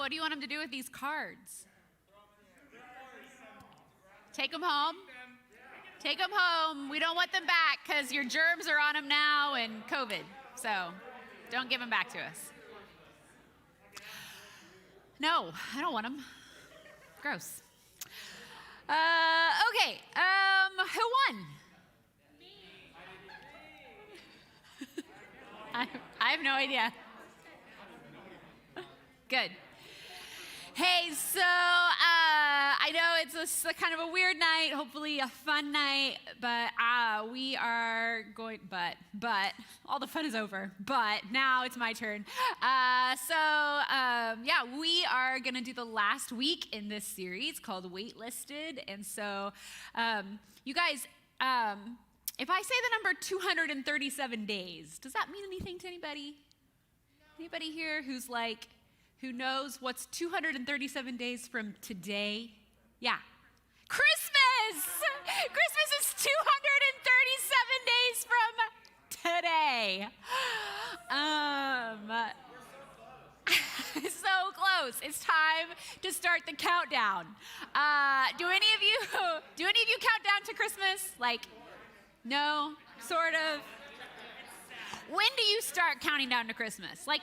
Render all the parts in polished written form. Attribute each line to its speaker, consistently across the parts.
Speaker 1: What do you want them to do with these cards? Take them home? Take them home. We don't want them back because your germs are on them now and COVID. So don't give them back to us. No, I don't want them. Gross. Okay, who won? I have no idea. Good. Hey, so I know it's a kind of a weird night, hopefully a fun night, but we are going, but all the fun is over, but now it's my turn. We are going to do the last week in this series called Waitlisted, and so you guys, if I say the number 237 days, does that mean anything to anybody? Anybody here who knows what's 237 days from today? Yeah. Christmas! Christmas is 237 days from today. So close. It's time to start the countdown. Do any of you count down to Christmas? No? Sort of? When do you start counting down to Christmas? Like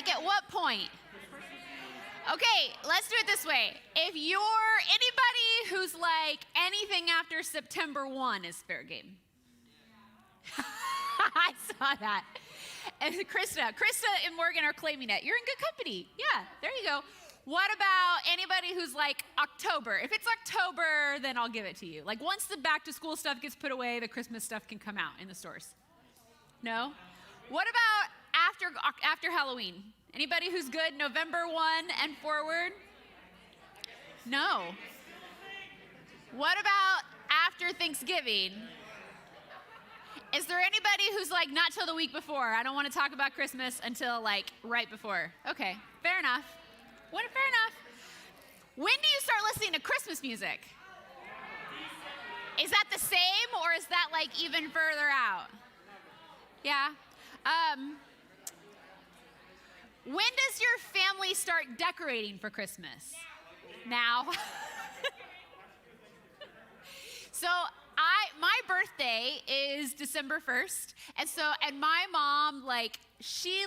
Speaker 1: at what point? Okay, let's do it this way. If you're anybody who's anything after September 1 is fair game. I saw that. And Krista and Morgan are claiming it. You're in good company. Yeah, there you go. What about anybody who's October? If it's October, then I'll give it to you. Once the back to school stuff gets put away, the Christmas stuff can come out in the stores. No? What about after Halloween? Anybody who's good November 1 and forward? No. What about after Thanksgiving? Is there anybody who's not till the week before? I don't want to talk about Christmas until right before. Okay, fair enough. Fair enough. When do you start listening to Christmas music? Is that the same or is that even further out? Yeah. When does your family start decorating for Christmas? Now. So my birthday is December 1st, and my mom she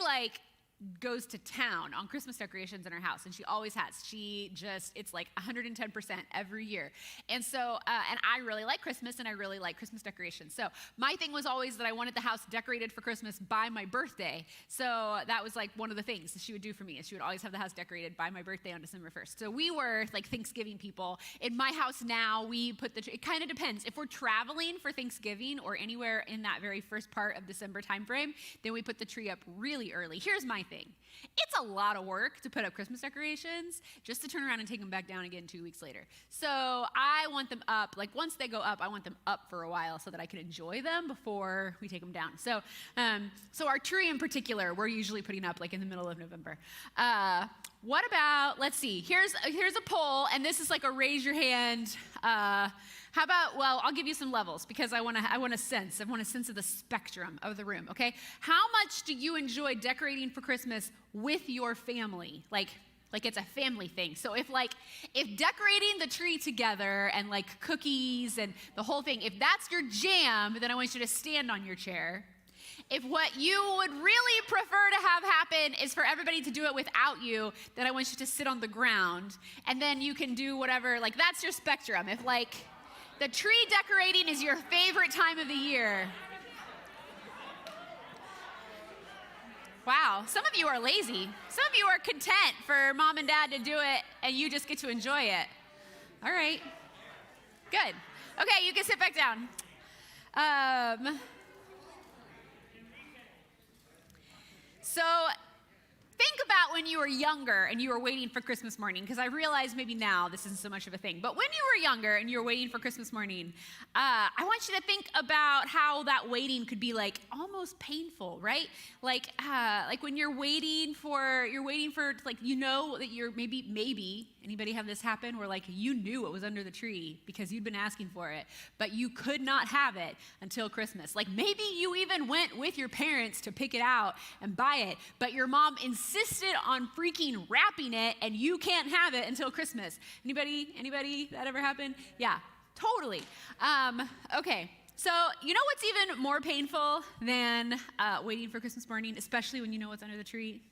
Speaker 1: goes to town on Christmas decorations in her house, and she always has. It's 110% every year. And so, and I really like Christmas, and I really like Christmas decorations. So my thing was always that I wanted the house decorated for Christmas by my birthday. So that was one of the things that she would do for me, is she would always have the house decorated by my birthday on December 1st. So we were Thanksgiving people. In my house now, we put it kind of depends. If we're traveling for Thanksgiving or anywhere in that very first part of December timeframe, then we put the tree up really early. Here's my thing. It's a lot of work to put up Christmas decorations just to turn around and take them back down again 2 weeks later. So I want them up, once they go up, I want them up for a while so that I can enjoy them before we take them down. So our tree in particular, we're usually putting up in the middle of November. What about, let's see, here's a poll, and this is a raise your hand. How about, I'll give you some levels because I want a sense of the spectrum of the room, okay? How much do you enjoy decorating for Christmas with your family? Like it's a family thing. So if decorating the tree together and cookies and the whole thing, if that's your jam, then I want you to stand on your chair. If what you would really prefer to have happen is for everybody to do it without you, then I want you to sit on the ground, and then you can do whatever, that's your spectrum. If the tree decorating is your favorite time of the year. Wow, some of you are lazy. Some of you are content for mom and dad to do it, and you just get to enjoy it. All right, good. Okay, you can sit back down. So think about when you were younger and you were waiting for Christmas morning, because I realize maybe now this isn't so much of a thing, but when you were younger and you were waiting for Christmas morning, I want you to think about how that waiting could be almost painful, right? When you're waiting for that you're maybe, anybody have this happen where you knew it was under the tree because you'd been asking for it, but you could not have it until Christmas. Maybe you even went with your parents to pick it out and buy it, but your mom insisted insisted on freaking wrapping it, and you can't have it until Christmas. Anybody that ever happened? Yeah, totally. Okay. So, you know what's even more painful than waiting for Christmas morning, especially when you know what's under the tree?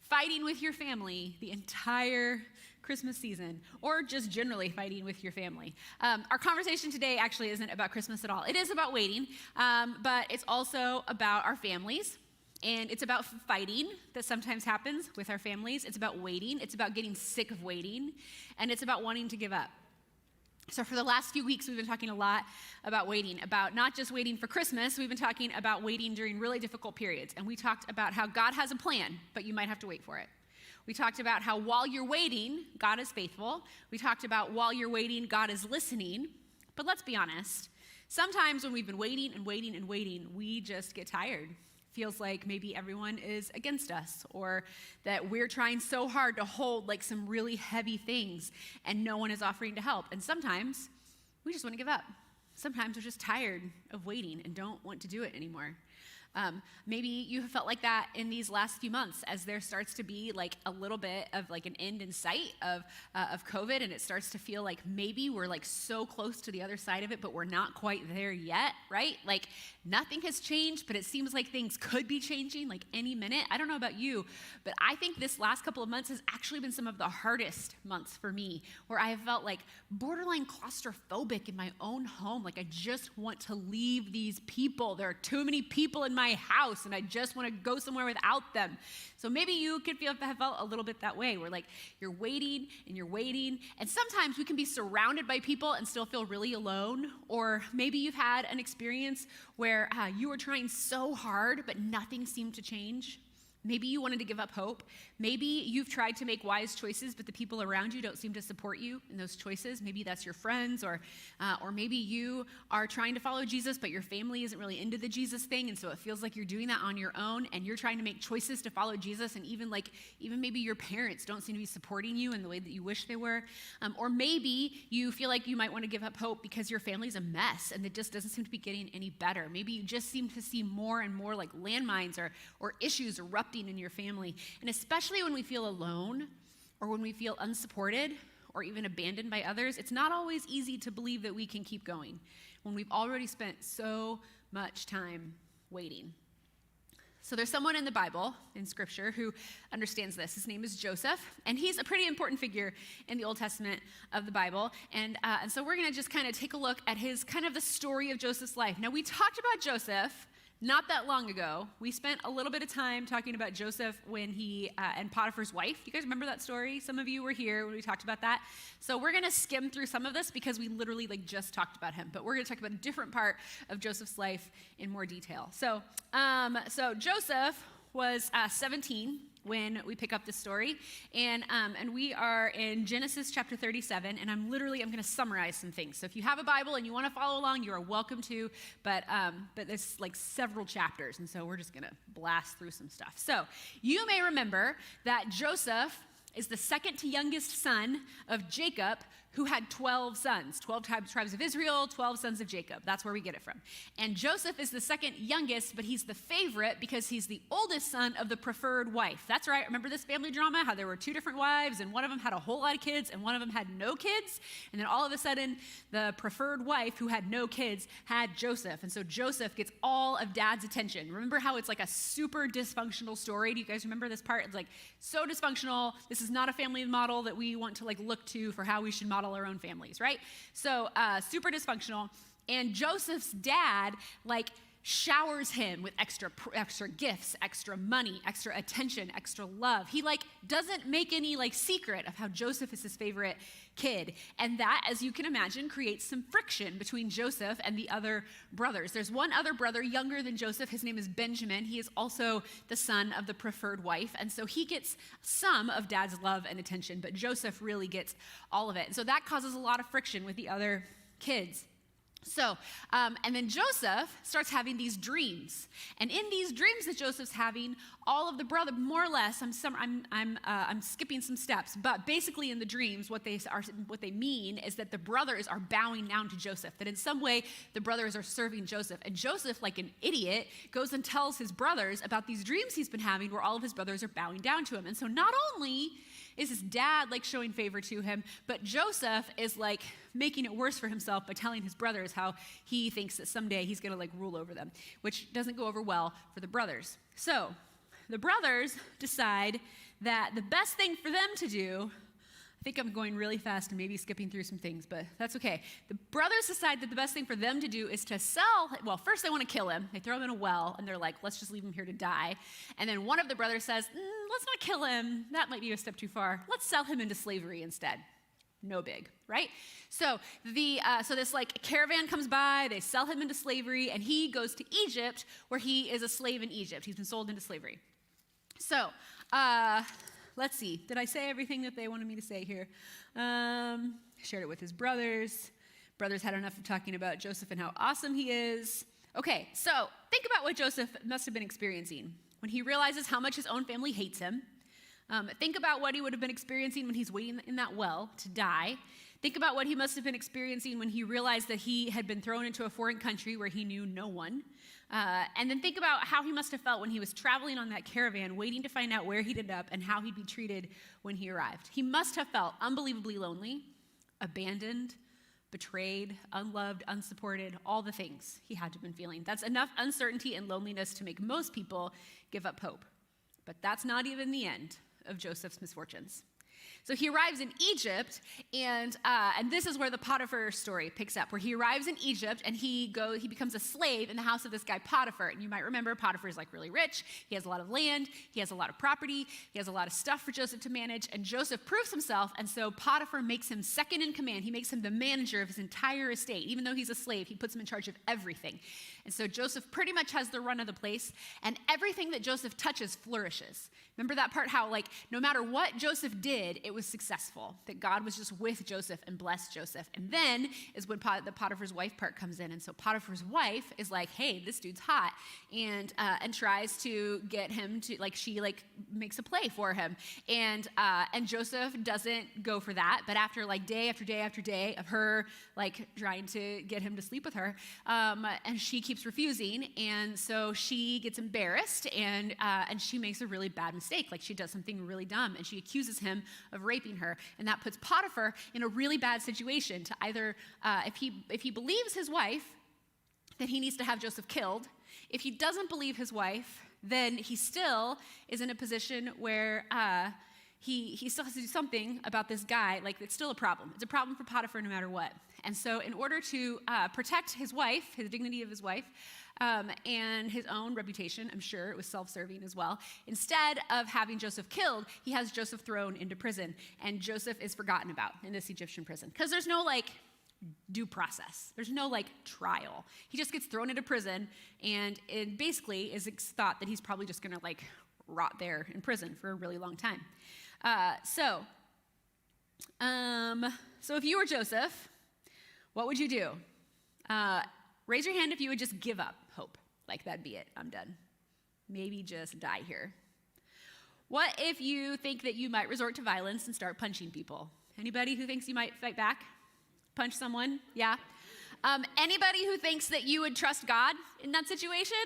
Speaker 1: Fighting with your family the entire Christmas season, or just generally fighting with your family. Our conversation today actually isn't about Christmas at all. It is about waiting, but it's also about our families, and it's about fighting that sometimes happens with our families. It's about waiting. It's about getting sick of waiting, and it's about wanting to give up. So for the last few weeks, we've been talking a lot about waiting, about not just waiting for Christmas. We've been talking about waiting during really difficult periods. And we talked about how God has a plan, but you might have to wait for it. We talked about how while you're waiting, God is faithful. We talked about while you're waiting, God is listening. But let's be honest. Sometimes when we've been waiting and waiting and waiting, we just get tired. Feels like maybe everyone is against us, or that we're trying so hard to hold like some really heavy things and no one is offering to help. And sometimes we just want to give up. Sometimes we're just tired of waiting and don't want to do it anymore. Maybe you have felt like that in these last few months as there starts to be like a little bit of like an end in sight of COVID, and it starts to feel like maybe we're like so close to the other side of it, but we're not quite there yet, right? Like nothing has changed, but it seems like things could be changing like any minute. I don't know about you, but I think this last couple of months has actually been some of the hardest months for me, where I have felt like borderline claustrophobic in my own home. Like I just want to leave these people. There are too many people in my house, and I just want to go somewhere without them. So maybe you could have felt a little bit that way, where like you're waiting, and sometimes we can be surrounded by people and still feel really alone. Or maybe you've had an experience where you were trying so hard, but nothing seemed to change. Maybe you wanted to give up hope. Maybe you've tried to make wise choices, but the people around you don't seem to support you in those choices. Maybe that's your friends, or maybe you are trying to follow Jesus, but your family isn't really into the Jesus thing, and so it feels like you're doing that on your own, and you're trying to make choices to follow Jesus, and even maybe your parents don't seem to be supporting you in the way that you wish they were. Or maybe you feel like you might want to give up hope because your family's a mess, and it just doesn't seem to be getting any better. Maybe you just seem to see more and more like landmines or issues erupting in your family. And especially when we feel alone, or when we feel unsupported, or even abandoned by others, it's not always easy to believe that we can keep going when we've already spent so much time waiting. So there's someone in the Bible, in Scripture, who understands this. His name is Joseph, and he's a pretty important figure in the Old Testament of the Bible. And so we're going to just kind of take a look at his kind of the story of Joseph's life. Now, we talked about Joseph not that long ago. We spent a little bit of time talking about Joseph when he and Potiphar's wife. Do you guys remember that story? Some of you were here when we talked about that. So we're going to skim through some of this because we literally just talked about him. But we're going to talk about a different part of Joseph's life in more detail. So Joseph was 17 when we pick up this story, and we are in Genesis chapter 37, and I'm going to summarize some things. So if you have a Bible and you want to follow along, you are welcome to, but there's like several chapters, and so we're just going to blast through some stuff. So you may remember that Joseph is the second to youngest son of Jacob, who had 12 sons, 12 tribes of Israel, 12 sons of Jacob. That's where we get it from. And Joseph is the second youngest, but he's the favorite because he's the oldest son of the preferred wife. That's right. Remember this family drama, how there were two different wives, and one of them had a whole lot of kids, and one of them had no kids? And then all of a sudden, the preferred wife, who had no kids, had Joseph. And so Joseph gets all of dad's attention. Remember how it's like a super dysfunctional story? Do you guys remember this part? It's like so dysfunctional. This is not a family model that we want to look to for how we should model our own families, right? So super dysfunctional. And Joseph's dad showers him with extra gifts, extra money, extra attention, extra love. He doesn't make any secret of how Joseph is his favorite kid. And that, as you can imagine, creates some friction between Joseph and the other brothers. There's one other brother younger than Joseph. His name is Benjamin. He is also the son of the preferred wife. And so he gets some of dad's love and attention, but Joseph really gets all of it. And so that causes a lot of friction with the other kids. So, and then Joseph starts having these dreams, and in these dreams that Joseph's having, all of the brother, more or less, I'm skipping some steps, but basically in the dreams, what they mean is that the brothers are bowing down to Joseph. That in some way the brothers are serving Joseph, and Joseph, like an idiot, goes and tells his brothers about these dreams he's been having, where all of his brothers are bowing down to him. And so not only is his dad like showing favor to him, but Joseph is like making it worse for himself by telling his brothers how he thinks that someday he's going to like rule over them, which doesn't go over well for the brothers. So the brothers decide that the best thing for them to do, I think I'm going really fast and maybe skipping through some things, but that's okay. The brothers decide that the best thing for them to do is to sell, well, first they want to kill him. They throw him in a well, and they're like, let's just leave him here to die. And then one of the brothers says, let's not kill him. That might be a step too far. Let's sell him into slavery instead. No big, right? So this like caravan comes by, they sell him into slavery, and he goes to Egypt, where he is a slave in Egypt. He's been sold into slavery. So, let's see. Did I say everything that they wanted me to say here? Shared it with his brothers. Brothers had enough of talking about Joseph and how awesome he is. Okay, so think about what Joseph must have been experiencing when he realizes how much his own family hates him. Think about what he would have been experiencing when he's waiting in that well to die. Think about what he must have been experiencing when he realized that he had been thrown into a foreign country where he knew no one. And then think about how he must have felt when he was traveling on that caravan, waiting to find out where he'd end up and how he'd be treated when he arrived. He must have felt unbelievably lonely, abandoned, betrayed, unloved, unsupported, all the things he had to have been feeling. That's enough uncertainty and loneliness to make most people give up hope. But that's not even the end of Joseph's misfortunes. So he arrives in Egypt, and this is where the Potiphar story picks up, where he arrives in Egypt, and he becomes a slave in the house of this guy Potiphar. And you might remember Potiphar is like really rich. He has a lot of land. He has a lot of property. He has a lot of stuff for Joseph to manage, and Joseph proves himself, and so Potiphar makes him second in command. He makes him the manager of his entire estate. Even though he's a slave, he puts him in charge of everything. And so Joseph pretty much has the run of the place, and everything that Joseph touches flourishes. Remember that part, how like no matter what Joseph did, it was successful, that God was just with Joseph and blessed Joseph. And then is when the Potiphar's wife part comes in. And so Potiphar's wife is like, hey, this dude's hot, and tries to get him to, like, she like makes a play for him. And Joseph doesn't go for that, but after like day after day after day of her like trying to get him to sleep with her, and she keeps refusing, and so she gets embarrassed, and she makes a really bad mistake. Like she does something really dumb, and she accuses him of raping her, and that puts Potiphar in a really bad situation to either, if he believes his wife, then he needs to have Joseph killed. If he doesn't believe his wife, then he still is in a position where he still has to do something about this guy. Like, it's still a problem. It's a problem for Potiphar no matter what. And so in order to protect his wife, the dignity of his wife, and his own reputation, I'm sure it was self-serving as well, instead of having Joseph killed, he has Joseph thrown into prison. And Joseph is forgotten about in this Egyptian prison, because there's no like due process. There's no like trial. He just gets thrown into prison, and it basically is thought that he's probably just gonna like rot there in prison for a really long time. So if you were Joseph, what would you do? Raise your hand if you would just give up hope. Like, that'd be it. I'm done. Maybe just die here. What if you think that you might resort to violence and start punching people? Anybody who thinks you might fight back? Punch someone? Yeah. Anybody who thinks that you would trust God in that situation?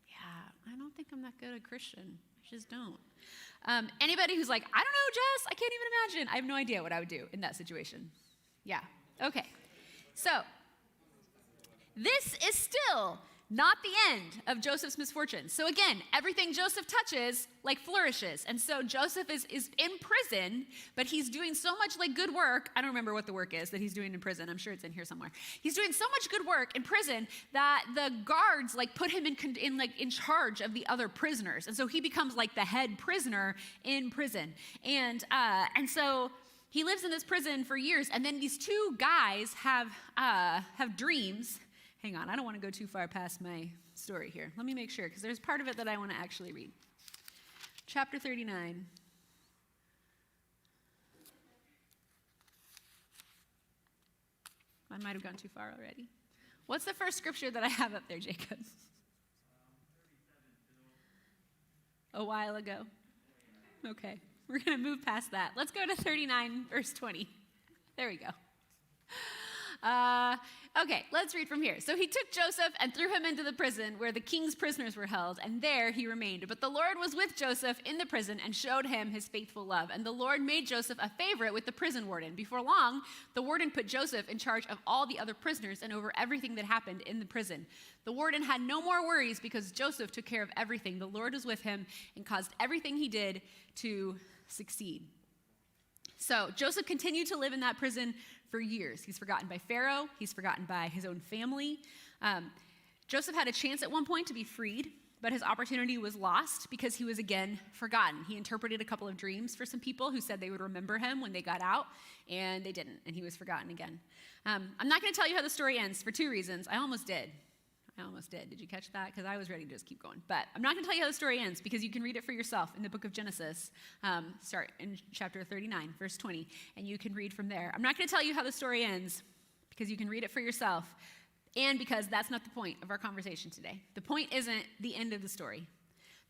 Speaker 1: Yeah, I don't think I'm that good a Christian. I just don't. Anybody who's like, I don't know, Jess, I can't even imagine. I have no idea what I would do in that situation. Yeah, okay. So, this is still not the end of Joseph's misfortunes. So again, everything Joseph touches like flourishes. And so Joseph is in prison, but he's doing so much like good work. I don't remember what the work is that he's doing in prison. I'm sure it's in here somewhere. He's doing so much good work in prison that the guards like put him in charge of the other prisoners. And so he becomes like the head prisoner in prison. And so he lives in this prison for years. And then these two guys have dreams. Hang on, I don't want to go too far past my story here. Let me make sure, because there's part of it that I want to actually read. Chapter 39. I might have gone too far already. What's the first scripture that I have up there, Jacob? A while ago. Okay, we're going to move past that. Let's go to 39, verse 20. There we go. Okay, let's read from here. So he took Joseph and threw him into the prison where the king's prisoners were held, and there he remained. But the Lord was with Joseph in the prison and showed him his faithful love. And the Lord made Joseph a favorite with the prison warden. Before long, the warden put Joseph in charge of all the other prisoners and over everything that happened in the prison. The warden had no more worries because Joseph took care of everything. The Lord was with him and caused everything he did to succeed. So Joseph continued to live in that prison for years. He's forgotten by Pharaoh. He's forgotten by his own family. Joseph had a chance at one point to be freed, but his opportunity was lost because he was again forgotten. He interpreted a couple of dreams for some people who said they would remember him when they got out, and they didn't, and he was forgotten again. I'm not going to tell you how the story ends for two reasons. I almost did. Did you catch that? Because I was ready to just keep going. But I'm not going to tell you how the story ends because you can read it for yourself in the book of Genesis. Start in chapter 39, verse 20, and you can read from there. I'm not going to tell you how the story ends because you can read it for yourself and because that's not the point of our conversation today. The point isn't the end of the story.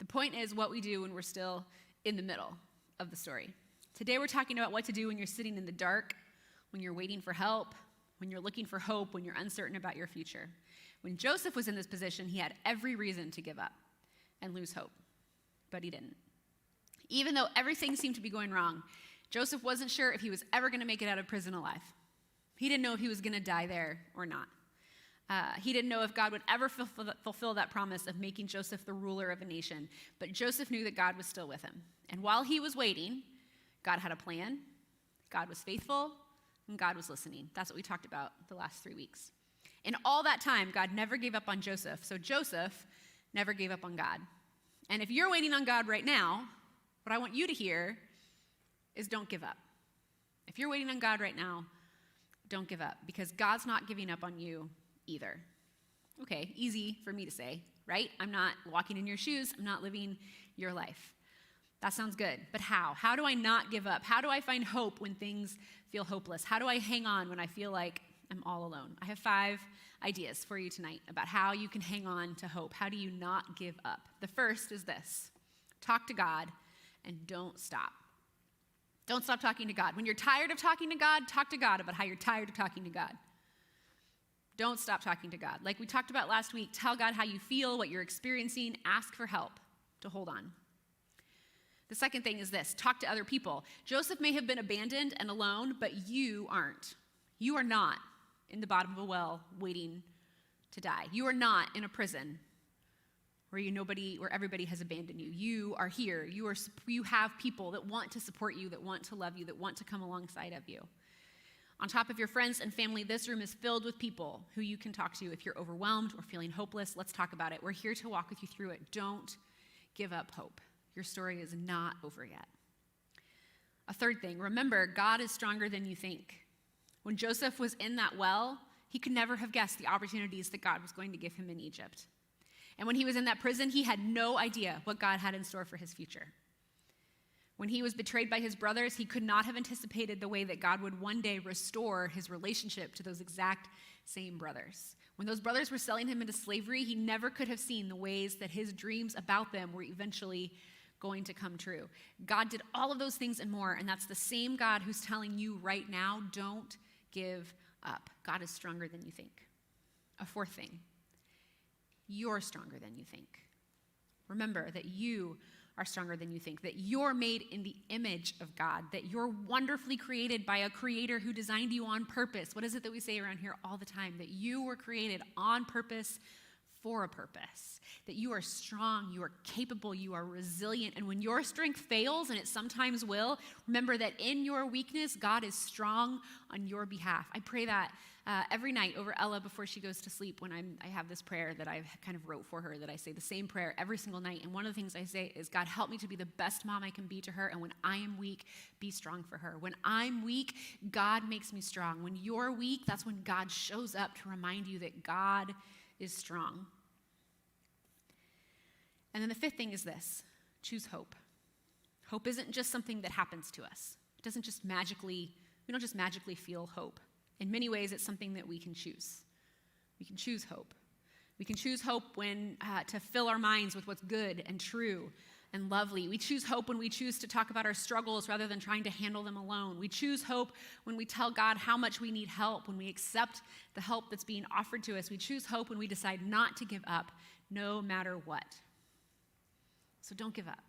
Speaker 1: The point is what we do when we're still in the middle of the story. Today we're talking about what to do when you're sitting in the dark, when you're waiting for help, when you're looking for hope, when you're uncertain about your future. When Joseph was in this position, he had every reason to give up and lose hope, but he didn't. Even though everything seemed to be going wrong, Joseph wasn't sure if he was ever going to make it out of prison alive. He didn't know if he was going to die there or not. He didn't know if God would ever fulfill that promise of making Joseph the ruler of a nation, but Joseph knew that God was still with him. And while he was waiting, God had a plan, God was faithful, and God was listening. That's what we talked about the last 3 weeks. In all that time, God never gave up on Joseph, so Joseph never gave up on God. And if you're waiting on God right now, what I want you to hear is don't give up. If you're waiting on God right now, don't give up, because God's not giving up on you either. Okay, easy for me to say, right? I'm not walking in your shoes. I'm not living your life. That sounds good, but how? How do I not give up? How do I find hope when things feel hopeless? How do I hang on when I feel like I'm all alone? I have 5 ideas for you tonight about how you can hang on to hope. How do you not give up? The first is this: talk to God and don't stop. Don't stop talking to God. When you're tired of talking to God, talk to God about how you're tired of talking to God. Don't stop talking to God. Like we talked about last week, tell God how you feel, what you're experiencing, ask for help to hold on. The second thing is this: talk to other people. Joseph may have been abandoned and alone, but you aren't. You are not in the bottom of a well waiting to die. You are not in a prison where everybody has abandoned you. You are here. You have people that want to support you, that want to love you, that want to come alongside of you. On top of your friends and family, this room is filled with people who you can talk to if you're overwhelmed or feeling hopeless. Let's talk about it. We're here to walk with you through it. Don't give up hope. Your story is not over yet. A third thing: remember, God is stronger than you think. When Joseph was in that well, he could never have guessed the opportunities that God was going to give him in Egypt. And when he was in that prison, he had no idea what God had in store for his future. When he was betrayed by his brothers, he could not have anticipated the way that God would one day restore his relationship to those exact same brothers. When those brothers were selling him into slavery, he never could have seen the ways that his dreams about them were eventually going to come true. God did all of those things and more, and that's the same God who's telling you right now, don't give up. God is stronger than you think. A fourth thing: you're stronger than you think. Remember that you are stronger than you think, that you're made in the image of God, that you're wonderfully created by a creator who designed you on purpose. What is it that we say around here all the time? That you were created on purpose for a purpose, that you are strong, you are capable, you are resilient, and when your strength fails, and it sometimes will, remember that in your weakness, God is strong on your behalf. I pray that every night over Ella before she goes to sleep. When I have this prayer that I kind of wrote for her, that I say the same prayer every single night, and one of the things I say is, God, help me to be the best mom I can be to her, and when I am weak, be strong for her. When I'm weak, God makes me strong. When you're weak, that's when God shows up to remind you that God is strong. And then the fifth thing is this: choose hope. Hope isn't just something that happens to us. We don't just magically feel hope. In many ways, it's something that we can choose. We can choose hope. We can choose hope when to fill our minds with what's good and true and lovely. We choose hope when we choose to talk about our struggles rather than trying to handle them alone. We choose hope when we tell God how much we need help, when we accept the help that's being offered to us. We choose hope when we decide not to give up, no matter what. So don't give up.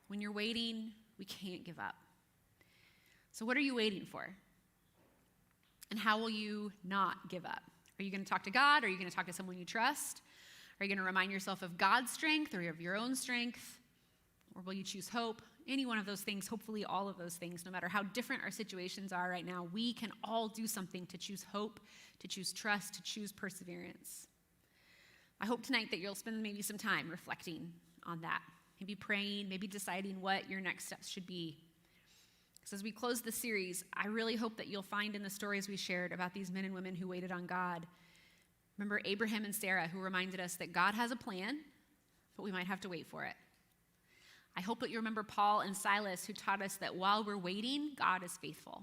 Speaker 1: When you're waiting, we can't give up. So what are you waiting for? And how will you not give up? Are you going to talk to God? Are you going to talk to someone you trust? Are you going to remind yourself of God's strength or of your own strength? Or will you choose hope? Any one of those things, hopefully all of those things, no matter how different our situations are right now, we can all do something to choose hope, to choose trust, to choose perseverance. I hope tonight that you'll spend maybe some time reflecting on that, maybe praying, maybe deciding what your next steps should be. So as we close the series, I really hope that you'll find in the stories we shared about these men and women who waited on God. Remember Abraham and Sarah, who reminded us that God has a plan, but we might have to wait for it. I hope that you remember Paul and Silas, who taught us that while we're waiting, God is faithful.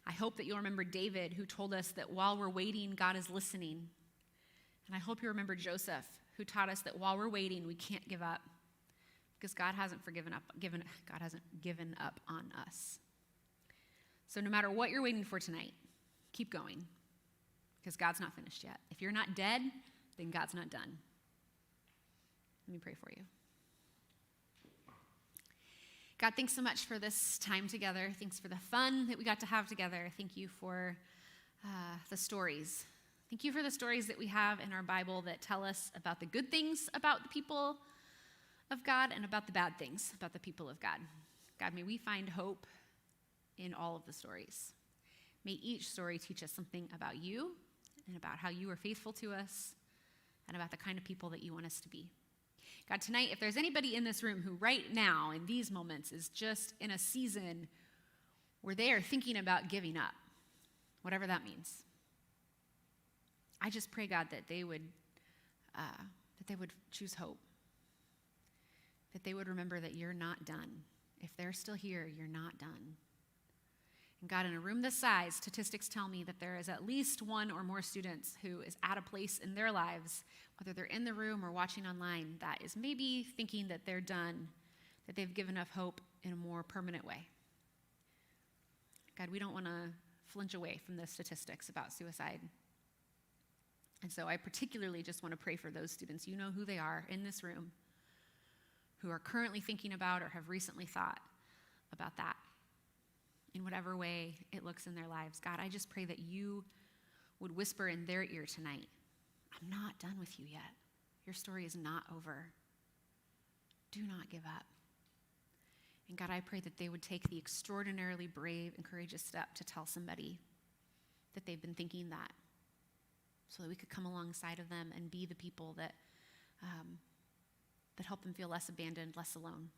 Speaker 1: I hope that you'll remember David, who told us that while we're waiting, God is listening. And I hope you remember Joseph, who taught us that while we're waiting, we can't give up, because God hasn't given up on us. So no matter what you're waiting for tonight, keep going, because God's not finished yet. If you're not dead, then God's not done. Let me pray for you. God, thanks so much for this time together. Thanks for the fun that we got to have together. Thank you for the stories. Thank you for the stories that we have in our Bible that tell us about the good things about the people of God and about the bad things about the people of God. God, may we find hope in all of the stories. May each story teach us something about you and about how you are faithful to us and about the kind of people that you want us to be. God, tonight, if there's anybody in this room who right now in these moments is just in a season where they are thinking about giving up, whatever that means, I just pray, God, that they would choose hope, that they would remember that you're not done. If they're still here, you're not done. And God, in a room this size, statistics tell me that there is at least one or more students who is at a place in their lives, whether they're in the room or watching online, that is maybe thinking that they're done, that they've given up hope in a more permanent way. God, we don't want to flinch away from the statistics about suicide. And so I particularly just want to pray for those students. You know who they are in this room, who are currently thinking about or have recently thought about that in whatever way it looks in their lives. God, I just pray that you would whisper in their ear tonight, I'm not done with you yet. Your story is not over. Do not give up. And God, I pray that they would take the extraordinarily brave and courageous step to tell somebody that they've been thinking that, so that we could come alongside of them and be the people that help them feel less abandoned, less alone.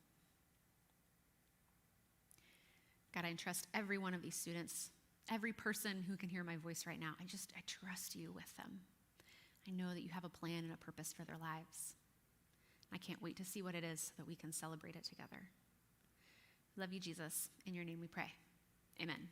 Speaker 1: God, I entrust every one of these students, every person who can hear my voice right now. I trust you with them. I know that you have a plan and a purpose for their lives. I can't wait to see what it is so that we can celebrate it together. Love you, Jesus. In your name we pray. Amen.